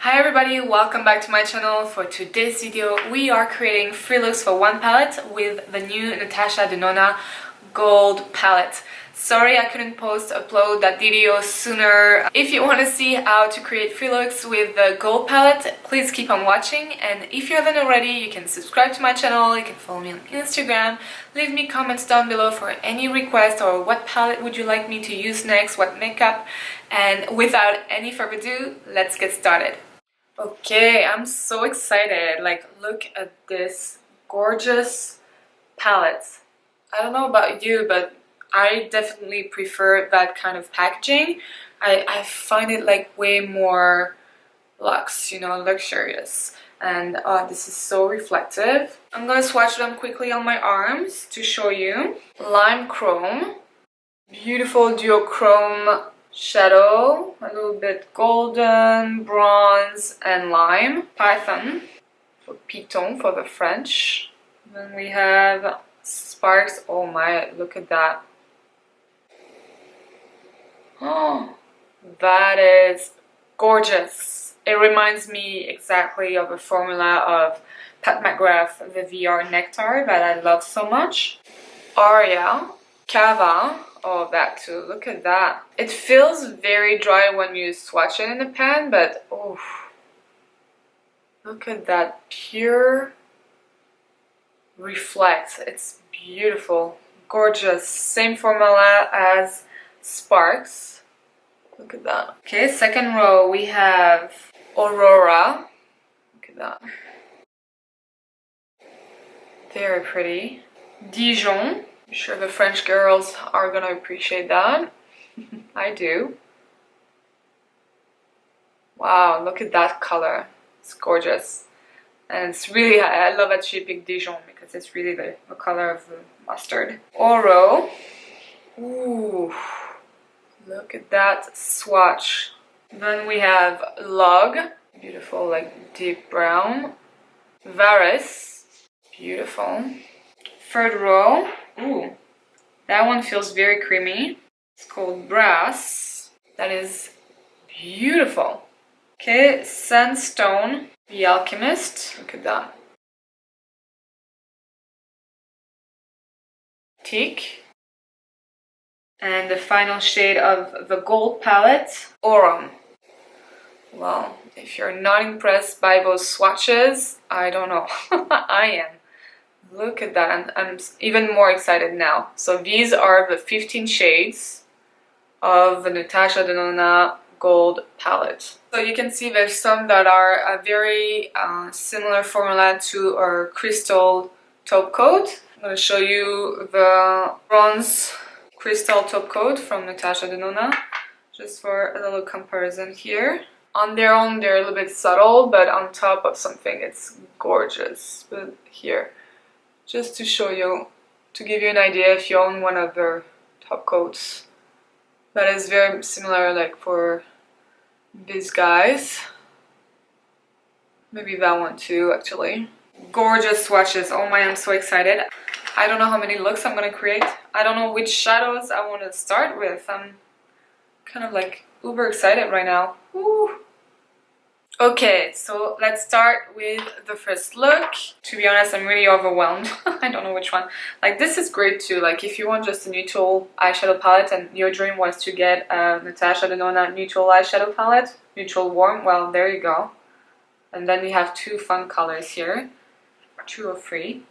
Hi everybody, welcome back to my channel. For today's video, we are creating 3 looks for 1 palette with the new Natasha Denona gold palette. Sorry I couldn't upload that video sooner. If you want to see how to create 3 looks with the gold palette, please keep on watching. And if you haven't already, you can subscribe to my channel, you can follow me on Instagram, leave me comments down below for any request or what palette would you like me to use next, what makeup. And without any further ado, let's get started. Okay, I'm so excited. Like, look at this gorgeous palette. I don't know about you, but I definitely prefer that kind of packaging. I find it like way more luxe, you know, luxurious. And this is so reflective. I'm gonna swatch them quickly on my arms to show you. Lime chrome, beautiful duochrome shadow, a little bit golden, bronze, and lime. Python, for Piton for the French. Then we have sparks. Oh my, look at that. Oh, that is gorgeous. It reminds me exactly of the formula of Pat McGrath, the VR Nectar that I love so much. Aria, Cava. Oh, that too. Look at that. It feels very dry when you swatch it in the pan, but oh, look at that pure reflect. It's beautiful, gorgeous. Same formula as Sparks. Look at that. Okay, second row we have Aurora. Look at that. Very pretty. Dijon. I'm sure the French girls are gonna appreciate that. I do. Wow, look at that color. It's gorgeous. And it's really, I love that she picked Dijon because it's really the color of the mustard. Oro. Ooh, look at that swatch. Then we have Log. Beautiful, like deep brown. Varus. Beautiful. Third row. Ooh, that one feels very creamy. It's called Brass. That is beautiful. Okay, Sandstone, The Alchemist. Look at that. Teak. And the final shade of the gold palette, Aurum. Well, if you're not impressed by those swatches, I don't know. I am. Look at that, I'm even more excited now. So these are the 15 shades of the Natasha Denona gold palette. So you can see there's some that are a very similar formula to our crystal top coat. I'm going to show you the bronze crystal top coat from Natasha Denona, just for a little comparison here. On their own, they're a little bit subtle, but on top of something, it's gorgeous. But here, just to show you, to give you an idea if you own one of their top coats. That is very similar, like for these guys. Maybe that one too, actually. Gorgeous swatches. Oh my, I'm so excited. I don't know how many looks I'm gonna create. I don't know which shadows I want to start with. I'm kind of like uber excited right now. Woo. Okay, so let's start with the first look. To be honest, I'm really overwhelmed. I don't know which one. Like, this is great too. Like, if you want just a neutral eyeshadow palette and your dream was to get a Natasha Denona neutral eyeshadow palette, neutral warm, well, there you go. And then we have 2 fun colors here. 2 or 3.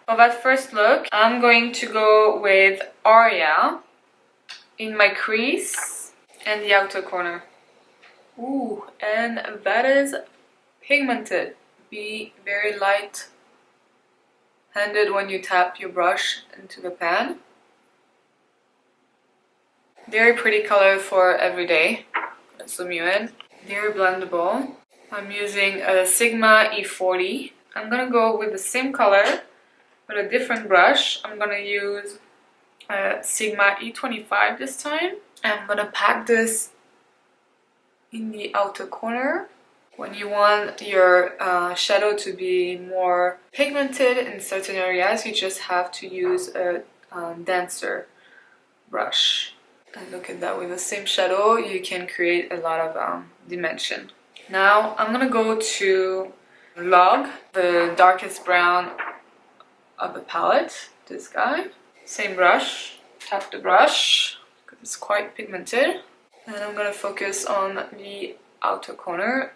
For that first look, I'm going to go with Aria in my crease and the outer corner. Ooh, and that is pigmented. Be very light-handed when you tap your brush into the pan. Very pretty color for everyday. Let's zoom you in. Very blendable. I'm using a Sigma E40. I'm gonna go with the same color with a different brush. I'm gonna use a Sigma E25 this time. I'm gonna pack this in the outer corner. When you want your shadow to be more pigmented in certain areas, you just have to use a denser brush. And look at that, with the same shadow you can create a lot of dimension. Now I'm gonna go to Log, the darkest brown of the palette, this guy. Same brush, tap the brush, because it's quite pigmented. And I'm gonna focus on the outer corner.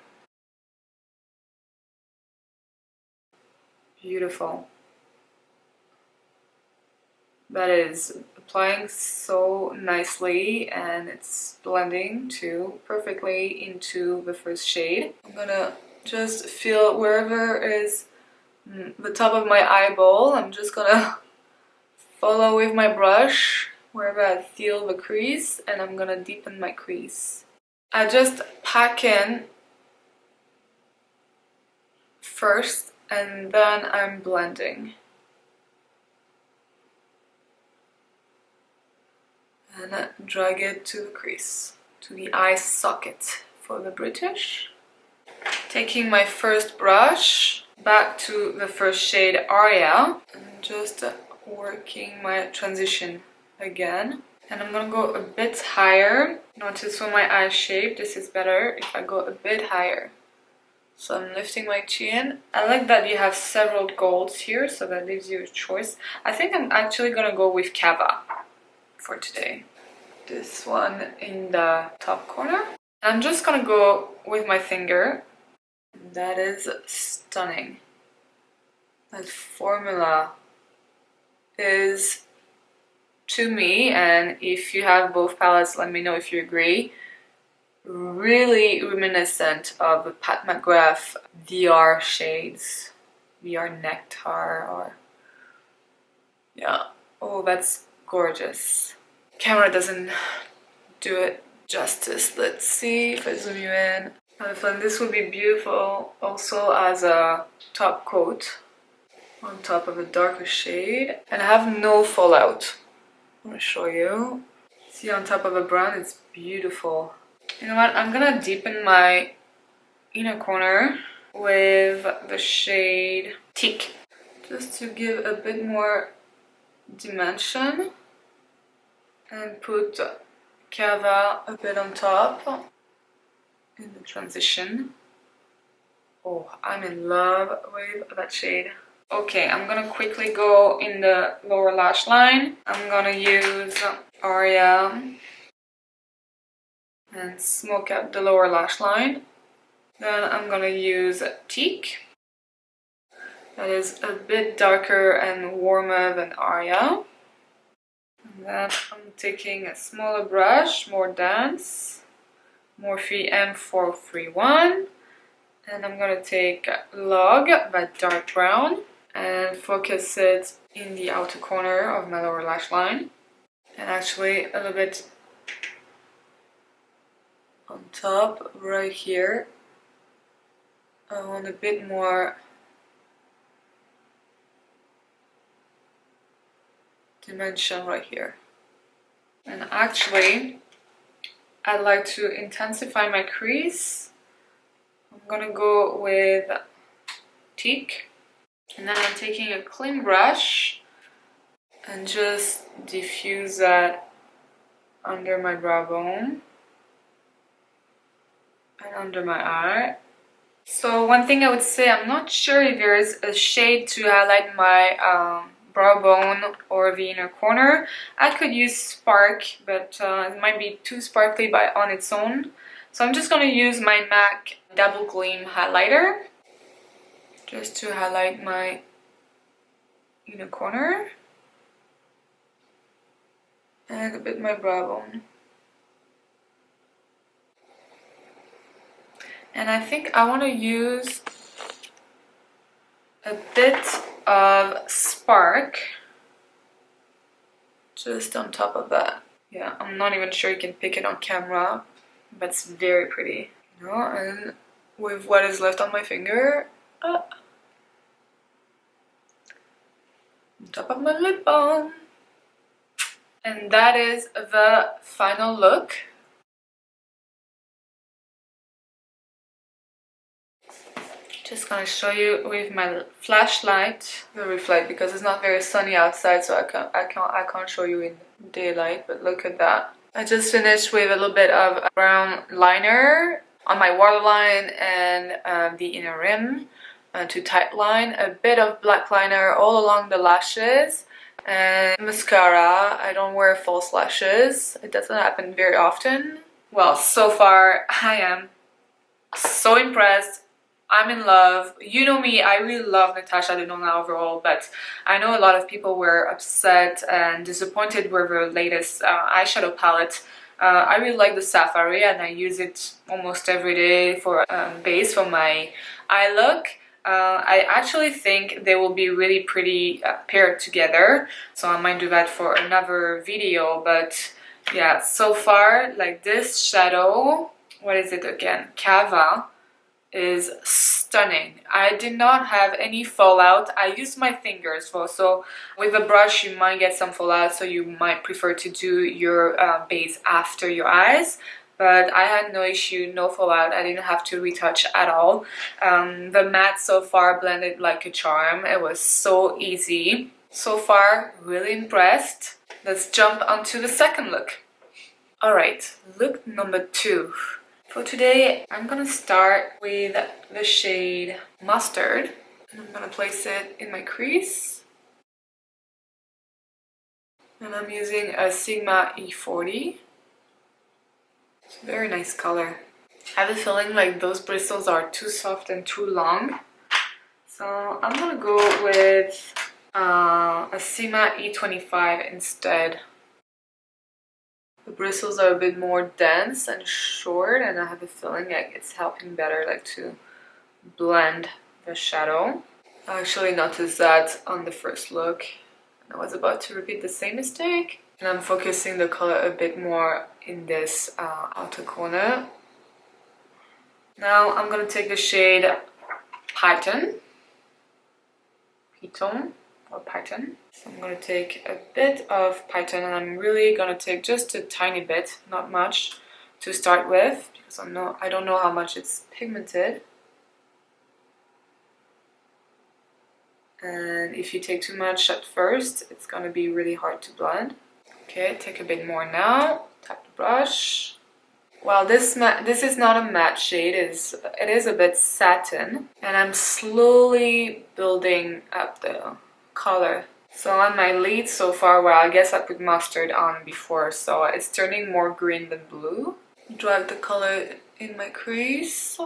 Beautiful. That is applying so nicely, and it's blending too perfectly into the first shade. I'm gonna just feel wherever is the top of my eyeball. I'm just gonna follow with my brush wherever I feel the crease, and I'm gonna deepen my crease. I just pack in first and then I'm blending. And drag it to the crease, to the eye socket for the British. Taking my first brush back to the first shade Aria and just working my transition again. And I'm gonna go a bit higher. Notice for my eye shape, this is better if I go a bit higher. So I'm lifting my chin. I like that you have several golds here, so that leaves you a choice. I think I'm actually gonna go with Cava for today. This one in the top corner. I'm just gonna go with my finger. That is stunning. That formula is, to me, and if you have both palettes, let me know if you agree, really reminiscent of the Pat McGrath VR shades. VR Nectar, or yeah. Oh, that's gorgeous. Camera doesn't do it justice. Let's see if I zoom you in. I find this would be beautiful also as a top coat on top of a darker shade, and I have no fallout. I'm gonna show you. See, on top of a brown, it's beautiful. You know what? I'm gonna deepen my inner corner with the shade Teak, just to give a bit more dimension, and put Cava a bit on top in the transition. Oh, I'm in love with that shade. Okay, I'm gonna quickly go in the lower lash line. I'm gonna use Aria and smoke out the lower lash line. Then I'm gonna use Teak. That is a bit darker and warmer than Aria. And then I'm taking a smaller brush, more dense, Morphe M431. And I'm gonna take Log, that dark brown, and focus it in the outer corner of my lower lash line. And actually a little bit on top, right here. I want a bit more dimension right here. And actually, I'd like to intensify my crease. I'm gonna go with Teak. And then I'm taking a clean brush and just diffuse that under my brow bone and under my eye. So one thing I would say, I'm not sure if there is a shade to highlight my brow bone or the inner corner. I could use Spark, but it might be too sparkly on its own. So I'm just going to use my MAC Double Gleam highlighter just to highlight my inner corner and a bit my brow bone. And I think I want to use a bit of Spark just on top of that. Yeah, I'm not even sure you can pick it on camera, but it's very pretty. You know, and with what is left on my finger, on top of my lip balm. And that is the final look. Just gonna show you with my flashlight the reflect, because it's not very sunny outside, so I can't show you in daylight. But look at that. I just finished with a little bit of brown liner on my waterline and the inner rim to tight line, a bit of black liner all along the lashes, and mascara. I don't wear false lashes. It doesn't happen very often. Well, so far I am so impressed. I'm in love. You know me, I really love Natasha Denona overall, but I know a lot of people were upset and disappointed with her latest eyeshadow palette. I really like the Safari and I use it almost every day for base for my eye look. I actually think they will be really pretty paired together, so I might do that for another video. But yeah, so far, like this shadow, what is it again? Cava, is stunning. I did not have any fallout. I used my fingers for, so with a brush you might get some fallout, so you might prefer to do your base after your eyes. But I had no issue, no fallout. I didn't have to retouch at all. The matte so far blended like a charm. It was so easy. So far, really impressed. Let's jump onto the second look. Alright, look number 2. For today, I'm gonna start with the shade Mustard. And I'm gonna place it in my crease. And I'm using a Sigma E40. It's a very nice color. I have a feeling like those bristles are too soft and too long. So I'm gonna go with a Sigma E25 instead. The bristles are a bit more dense and short, and I have a feeling like it's helping better like to blend the shadow. I actually noticed that on the first look. I was about to repeat the same mistake. And I'm focusing the color a bit more in this outer corner. Now I'm gonna take the shade Python. Or Python. So I'm gonna take a bit of Python, and I'm really gonna take just a tiny bit, not much, to start with, because I don't know how much it's pigmented. And if you take too much at first, it's gonna be really hard to blend. Okay, take a bit more now. Tap the brush. Well, this is not a matte shade. It is a bit satin, and I'm slowly building up the color. So on my lid so far, well, I guess I put mustard on before, so it's turning more green than blue. Drag the color in my crease.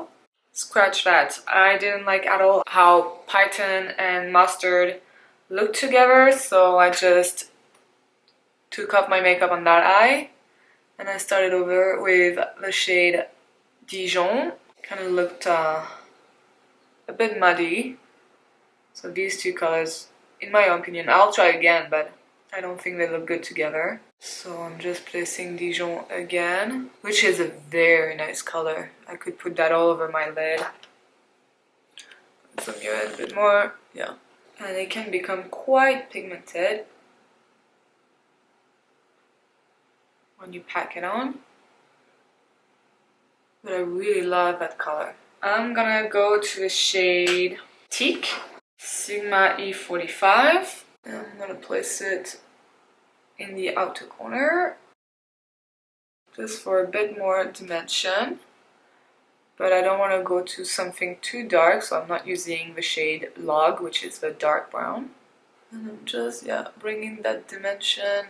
Scratch that. I didn't like at all how Python and mustard look together, so I just took off my makeup on that eye. And I started over with the shade Dijon. Kind of looked a bit muddy. So these two colors, in my opinion, I'll try again, but I don't think they look good together. So I'm just placing Dijon again, which is a very nice color. I could put that all over my lid. Zoom you in a bit more, yeah. And it can become quite pigmented when you pack it on, but I really love that color. I'm gonna go to the shade Teak, Sigma E45, and I'm gonna place it in the outer corner, just for a bit more dimension, but I don't want to go to something too dark, so I'm not using the shade Log, which is the dark brown. And I'm just, yeah, bringing that dimension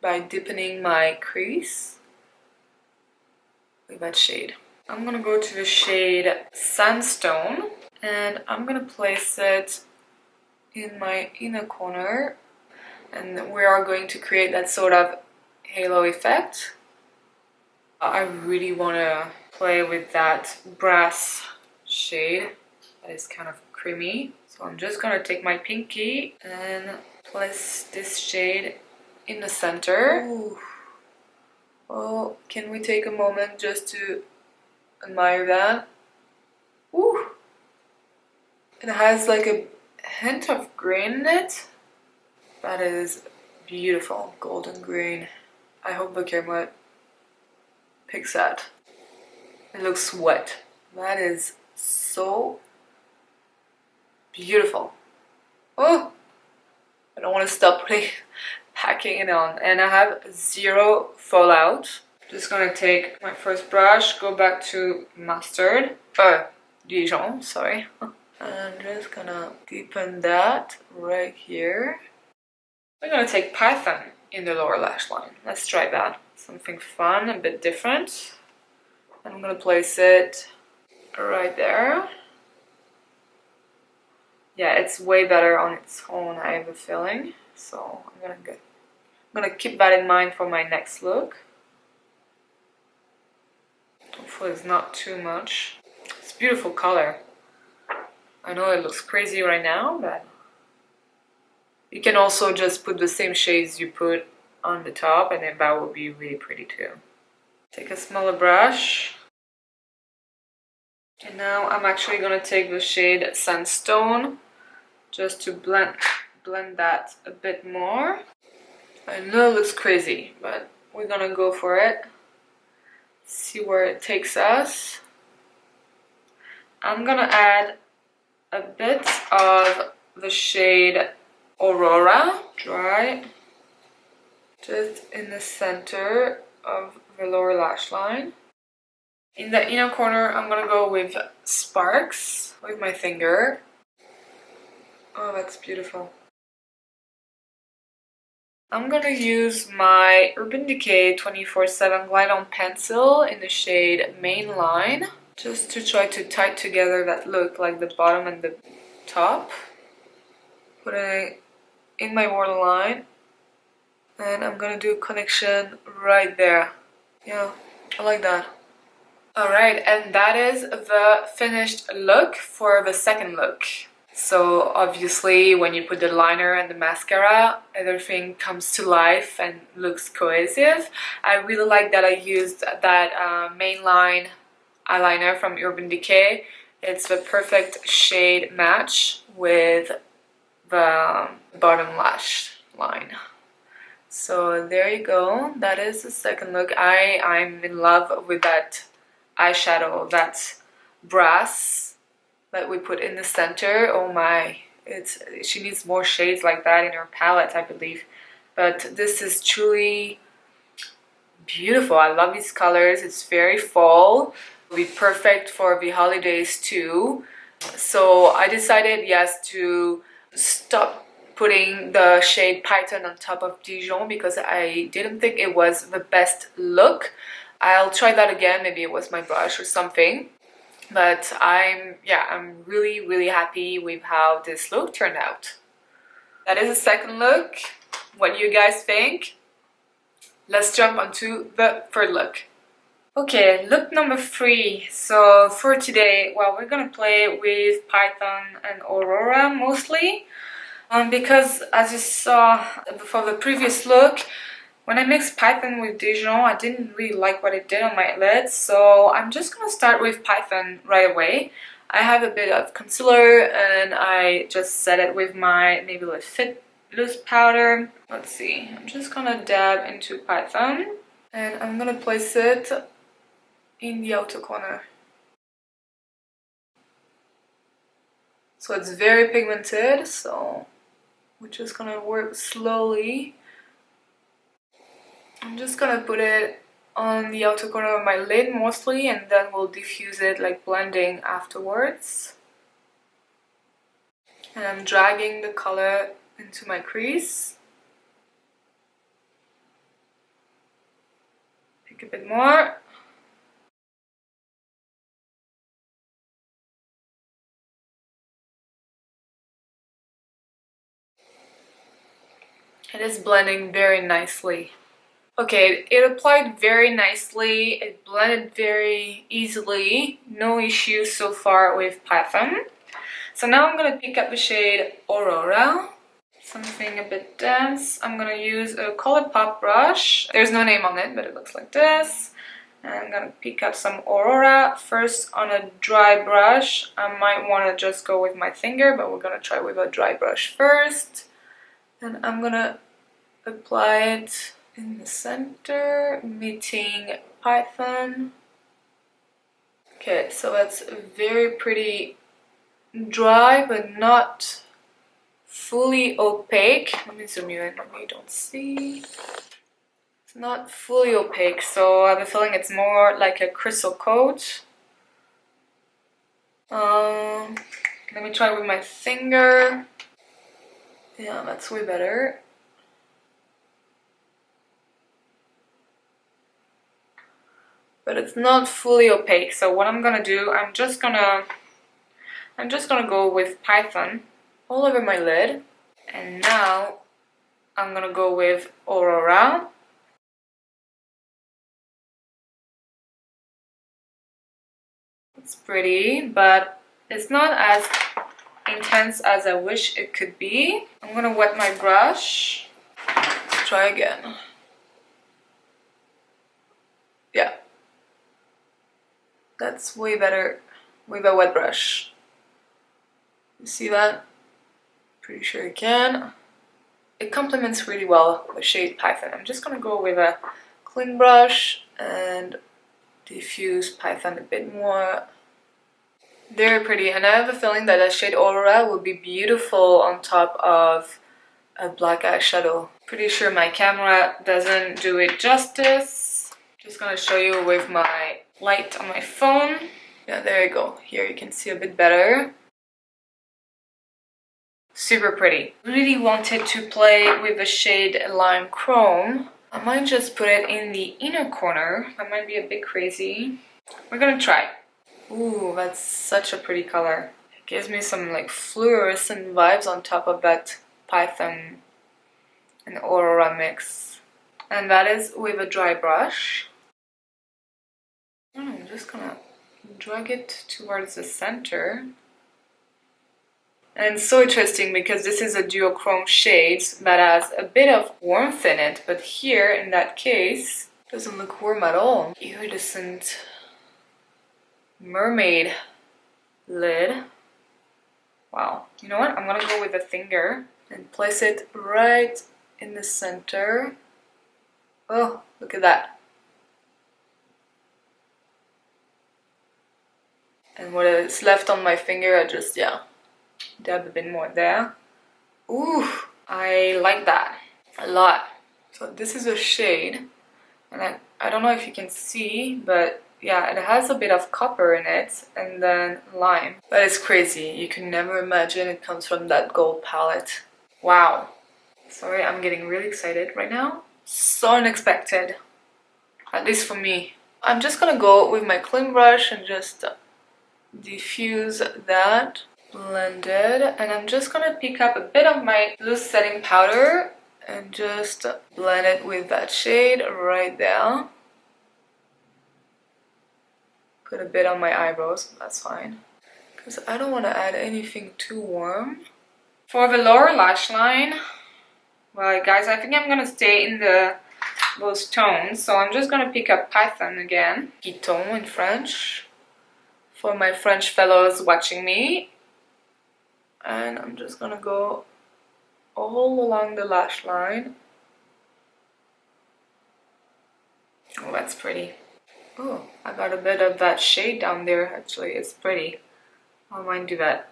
by deepening my crease with that shade. I'm gonna go to the shade Sandstone, and I'm gonna place it in my inner corner, and we are going to create that sort of halo effect. I really want to play with that brass shade that is kind of creamy, so I'm just gonna take my pinky and place this shade in the center. Ooh. Oh, can we take a moment just to admire that? Ooh. It has like a hint of green in it. That is beautiful, golden green. I hope the camera picks that. It looks wet. That is so beautiful. Oh, I don't want to stop packing it on, and I have zero fallout. Just gonna take my first brush, go back to mustard, Dijon, sorry. And I'm just gonna deepen that right here. We're gonna take Python in the lower lash line. Let's try that. Something fun, a bit different. And I'm gonna place it right there. Yeah, it's way better on its own, I have a feeling. So I'm gonna keep that in mind for my next look. Hopefully it's not too much. It's a beautiful color. I know it looks crazy right now, but you can also just put the same shades you put on the top and then that will be really pretty too. Take a smaller brush. And now I'm actually gonna take the shade Sandstone just to blend that a bit more. I know it looks crazy, but we're gonna go for it. See where it takes us. I'm gonna add a bit of the shade Aurora, dry, just in the center of the lower lash line. In the inner corner, I'm gonna go with Sparks with my finger. Oh, that's beautiful. I'm gonna use my Urban Decay 24/7 Glide On Pencil in the shade Mainline, just to try to tie together that look, like the bottom and the top. Put it in my waterline, and I'm gonna do a connection right there. Yeah, I like that. Alright, and that is the finished look for the second look. So obviously when you put the liner and the mascara, everything comes to life and looks cohesive. I really like that I used that mainline eyeliner from Urban Decay. It's the perfect shade match with the bottom lash line. So there you go, that is the second look. I'm in love with that eyeshadow, that brass that we put in the center. Oh my, she needs more shades like that in her palette, I believe. But this is truly beautiful. I love these colors. It's very fall. It'll be perfect for the holidays too. So I decided, yes, to stop putting the shade Python on top of Dijon because I didn't think it was the best look. I'll try that again, maybe it was my brush or something. But I'm really happy with how this look turned out. That is the second look. What do you guys think? Let's jump onto the third look. Okay, look number 3. So for today, well, we're gonna play with Python and Aurora mostly. Because as you saw for the previous look, when I mixed Python with Dijon, I didn't really like what it did on my lids, so I'm just gonna start with Python right away. I have a bit of concealer and I just set it with my Maybelline Fit Loose powder. Let's see, I'm just gonna dab into Python and I'm gonna place it in the outer corner. So it's very pigmented, so we're just gonna work slowly. I'm just gonna put it on the outer corner of my lid mostly, and then we'll diffuse it, like blending afterwards. And I'm dragging the color into my crease. Pick a bit more. It is blending very nicely. Okay, it applied very nicely, it blended very easily, no issues so far with Python. So now I'm gonna pick up the shade Aurora, something a bit dense. I'm gonna use a Colourpop brush. There's no name on it, but it looks like this. And I'm gonna pick up some Aurora, first on a dry brush. I might wanna just go with my finger, but we're gonna try with a dry brush first. And I'm gonna apply it in the center, meeting Python. Okay, so it's very pretty dry, but not fully opaque. Let me zoom you in, maybe you don't see. It's not fully opaque, so I have a feeling it's more like a crystal coat. Let me try with my finger. Yeah, that's way better. But it's not fully opaque, so what I'm gonna do, I'm just gonna go with Python all over my lid. And now I'm gonna go with Aurora. It's pretty, but it's not as intense as I wish it could be. I'm gonna wet my brush. Let's try again. Yeah. That's way better with a wet brush. You see that? Pretty sure you can. It complements really well the shade Python. I'm just gonna go with a clean brush and diffuse Python a bit more. Very pretty, and I have a feeling that the shade Aurora will be beautiful on top of a black eyeshadow. Pretty sure my camera doesn't do it justice. Just gonna show you with my light on my phone. Yeah, there you go. Here you can see a bit better. Super pretty. Really wanted to play with the shade Lime Chrome. I might just put it in the inner corner. That might be a bit crazy. We're gonna try. Ooh, that's such a pretty color. It gives me some like fluorescent vibes on top of that Python and Aurora mix. And that is with a dry brush. I'm just gonna drag it towards the center. And it's so interesting because this is a duochrome shade that has a bit of warmth in it, but here in that case it doesn't look warm at all. Iridescent mermaid lid. Wow. You know what? I'm gonna go with a finger and place it right in the center. Oh, look at that. And what is left on my finger, I just, yeah, dab a bit more there. Ooh, I like that a lot. So this is a shade, and I don't know if you can see, but yeah, it has a bit of copper in it, and then lime. But it's crazy. You can never imagine it comes from that gold palette. Wow. Sorry, I'm getting really excited right now. So unexpected. At least for me. I'm just gonna go with my clean brush and just diffuse that. Blend it. And I'm just gonna pick up a bit of my loose setting powder and just blend it with that shade right there. Put a bit on my eyebrows, that's fine. Because I don't want to add anything too warm. For the lower lash line, well guys, I think I'm gonna stay in those tones. So I'm just gonna pick up Python again. Guiton in French. For my French fellows watching me. And I'm just gonna go all along the lash line. Oh, that's pretty. Oh, I got a bit of that shade down there, actually. It's pretty. I might do that.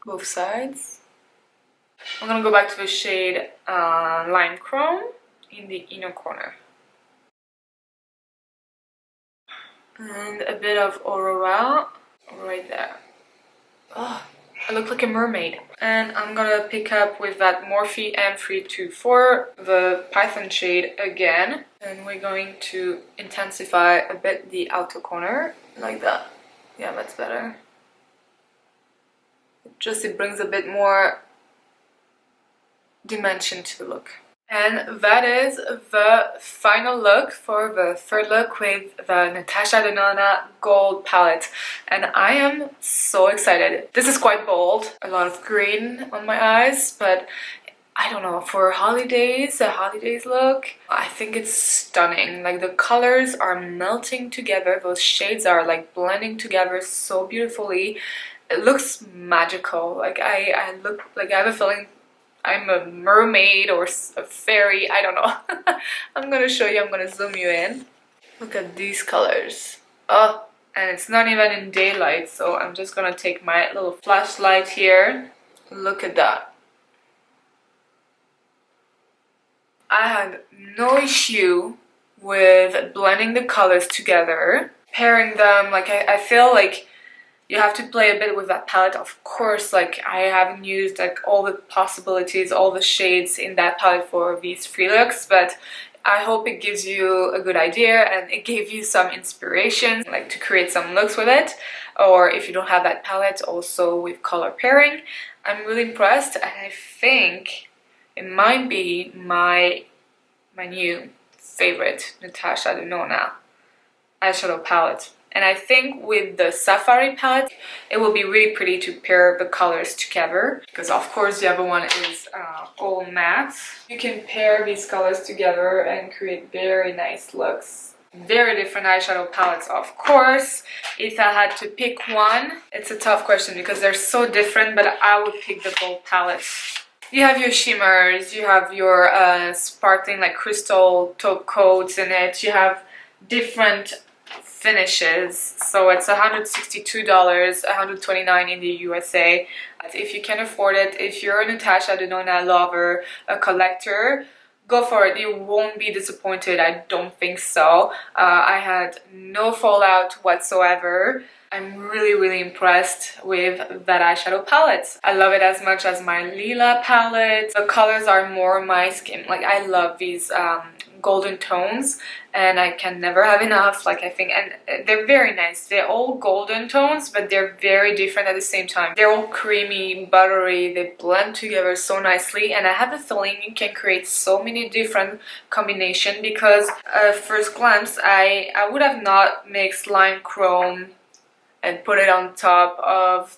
Both sides. I'm gonna go back to the shade Lime Chrome in the inner corner. And a bit of Aurora right there. Oh, I look like a mermaid. And I'm gonna pick up with that Morphe M324, the Python shade again. And we're going to intensify a bit the outer corner, like that. Yeah, that's better. It brings a bit more dimension to the look. And that is the final look for the third look with the Natasha Denona gold palette. And I am so excited. This is quite bold, a lot of green on my eyes, but I don't know, for holidays, a holidays look, I think it's stunning. Like the colors are melting together, those shades are like blending together so beautifully. It looks magical. Like I look like I have a feeling I'm a mermaid or a fairy, I don't know. I'm gonna show you, I'm gonna zoom you in. Look at these colors. Oh, and it's not even in daylight, so I'm just gonna take my little flashlight here. Look at that. I had no issue with blending the colors together, pairing them. Like I feel like you have to play a bit with that palette. Of course, like I haven't used like all the possibilities, all the shades in that palette for these free looks, but I hope it gives you a good idea and it gave you some inspiration like to create some looks with it, or if you don't have that palette, also with color pairing. I'm really impressed, and I think it might be my new favorite Natasha Denona eyeshadow palette. And I think with the Safari palette, it will be really pretty to pair the colors together. Because of course the other one is all matte. You can pair these colors together and create very nice looks. Very different eyeshadow palettes, of course. If I had to pick one, it's a tough question because they're so different, but I would pick the gold palette. You have your shimmers, you have your sparkling like crystal taupe coats in it. You have different finishes, so it's $162, $129 in the USA. If you can afford it, if you're a Natasha Denona lover, a collector, go for it. You won't be disappointed. I don't think so. I had no fallout whatsoever. I'm really impressed with that eyeshadow palette. I love it as much as my Lila palette. The colors are more my skin. Like I love these golden tones, and I can never have enough, like I think, and they're very nice. They're all golden tones, but they're very different at the same time. They're all creamy, buttery, they blend together so nicely, and I have a feeling you can create so many different combinations because at first glance I would have not mixed lime chrome and put it on top of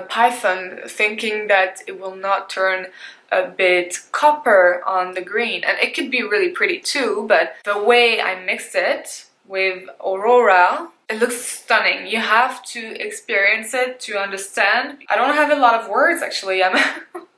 Python, thinking that it will not turn a bit copper on the green, and it could be really pretty too, but the way I mixed it with Aurora, it looks stunning. You have to experience it to understand. I don't have a lot of words actually. I'm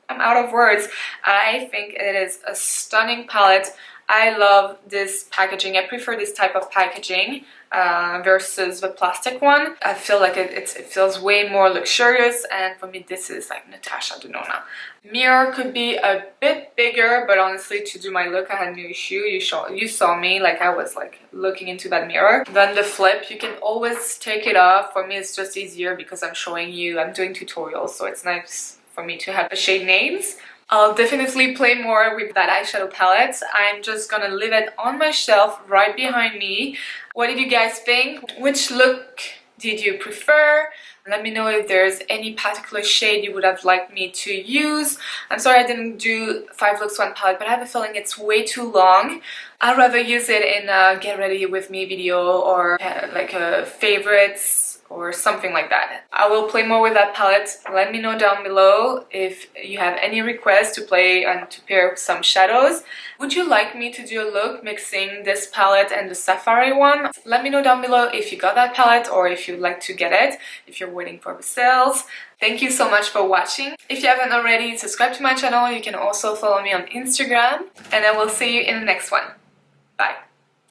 out of words. I think it is a stunning palette. I love this packaging. I prefer this type of packaging versus the plastic one. I feel like it feels way more luxurious, and for me this is like Natasha Denona. Mirror could be a bit bigger, but honestly to do my look I had no issue. You saw me, like I was like looking into that mirror. Then the flip, you can always take it off. For me it's just easier because I'm showing you, I'm doing tutorials, so it's nice for me to have the shade names. I'll definitely play more with that eyeshadow palette. I'm just gonna leave it on my shelf right behind me. What did you guys think? Which look did you prefer? Let me know if there's any particular shade you would have liked me to use. I'm sorry I didn't do 5 looks 1 palette, but I have a feeling it's way too long. I'd rather use it in a get ready with me video, or like a favorites or something like that. I will play more with that palette. Let me know down below if you have any requests to play and to pair some shadows. Would you like me to do a look mixing this palette and the Safari one? Let me know down below if you got that palette or if you'd like to get it, if you're waiting for the sales. Thank you so much for watching. If you haven't already, subscribe to my channel. You can also follow me on Instagram, and I will see you in the next one.